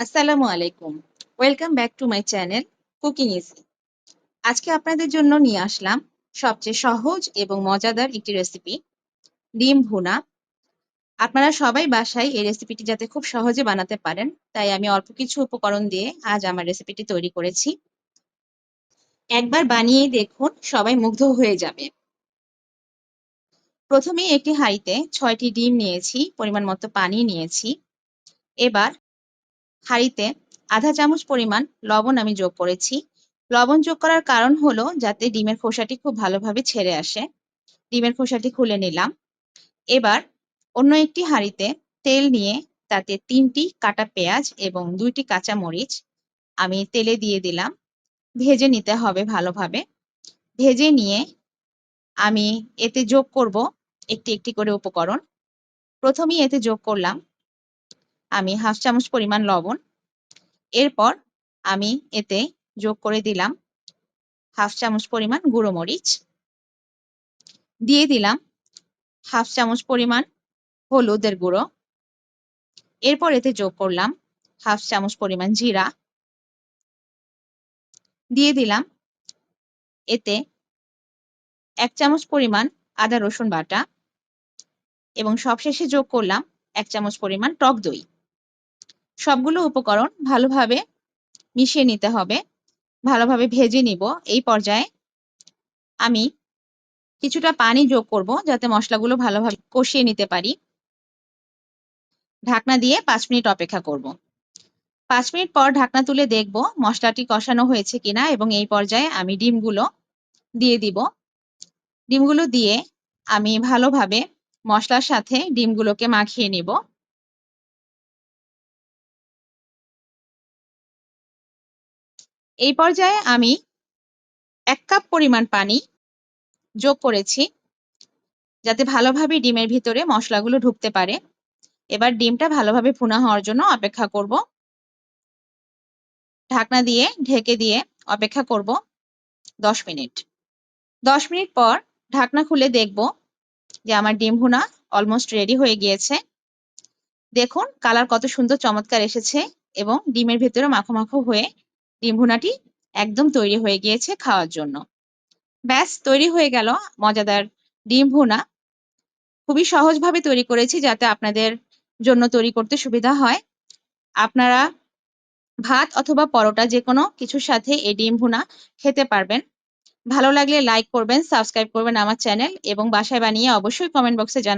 আসসালামু আলাইকুম। Welcome back to my channel cooking easy. আজকে আপনাদের জন্য নিয়ে আসলাম সবচেয়ে সহজ এবং মজাদার একটি রেসিপি, ডিম ভুনা। আপনারা সবাই বাসায় এই রেসিপিটি যাতে খুব সহজে বানাতে পারেন, তাই আমি অল্প কিছু উপকরণ দিয়ে আজ আমার রেসিপিটি তৈরি করেছি। একবার বানিয়েই দেখুন, সবাই মুগ্ধ হয়ে যাবে। প্রথমেই একটি হাঁড়িতে ৬টি ডিম নিয়েছি, পরিমাণ মতো পানি নিয়েছি। এবার হাঁড়িতে আধা চামচ পরিমাণ লবণ আমি যোগ করেছি। লবণ যোগ করার কারণ হলো যাতে ডিমের খোসাটি খুব ভালোভাবে ছেড়ে আসে। ডিমের খোসাটি খুলে নিলাম। এবার অন্য একটি হাঁড়িতে তেল নিয়ে তাতে ৩টি কাটা পেঁয়াজ এবং ২টি কাঁচা মরিচ আমি তেলে দিয়ে দিলাম। ভেজে নিতে হবে ভালোভাবে। ভেজে নিয়ে আমি এতে যোগ করব একটি একটি করে উপকরণ। প্রথমেই এতে যোগ করলাম আমি ১/২ চামচ পরিমাণ লবণ। এরপর আমি এতে যোগ করে দিলাম ১/২ চামচ পরিমাণ গুঁড়ো মরিচ। দিয়ে দিলাম ১/২ চামচ পরিমাণ হলুদের গুঁড়ো। এরপর এতে যোগ করলাম ১/২ চামচ পরিমাণ জিরা। দিয়ে দিলাম এতে ১ চামচ পরিমাণ আদা রসুন বাটা এবং সবশেষে যোগ করলাম ১ চামচ পরিমাণ টক দই। সবগুলো উপকরণ ভালোভাবে মিশিয়ে নিতে হবে, ভালোভাবে ভেজে নিব। এই পর্যায়ে আমি কিছুটা পানি যোগ করব যাতে মশলাগুলো ভালোভাবে কষিয়ে নিতে পারি। ঢাকনা দিয়ে ৫ মিনিট অপেক্ষা করব। ৫ মিনিট পর ঢাকনা তুলে দেখব মশলাটি কষানো হয়েছে কিনা এবং এই পর্যায়ে আমি ডিমগুলো দিয়ে দিব। ডিমগুলো দিয়ে আমি ভালোভাবে মশলার সাথে ডিমগুলোকে মাখিয়ে নিব। এই পর্যায়ে আমি ১ কাপ পরিমাণ পানি যোগ করেছি যাতে ভালোভাবে ডিমের ভিতরে মশলাগুলো ঢুকতে পারে। এবার ডিমটা ভালোভাবে ভুনা হওয়ার জন্য অপেক্ষা করব। ঢাকনা দিয়ে ঢেকে দিয়ে অপেক্ষা করব ১০ মিনিট। ১০ মিনিট পর ঢাকনা খুলে দেখব যে আমার ডিম ভুনা অলমোস্ট রেডি হয়ে গিয়েছে। দেখুন কালার কত সুন্দর চমৎকার এসেছে এবং ডিমের ভেতরে মাখো মাখো হয়ে ডিম ভুনাটি একদম তৈরি হয়ে গিয়েছে খাওয়ার জন্য। ব্যাস তৈরি হয়ে গেল মজাদার ডিম ভুনা। খুবই সহজভাবে তৈরি করেছি যাতে আপনাদের জন্য তৈরি করতে সুবিধা হয়। আপনারা ভাত অথবা পরোটা যেকোনো কিছুর সাথে এই ডিম ভুনা খেতে পারবেন। ভালো লাগলে লাইক করবেন, সাবস্ক্রাইব করবেন আমার চ্যানেল এবং বাসায় বানিয়ে অবশ্যই কমেন্ট বক্সে জানাবেন।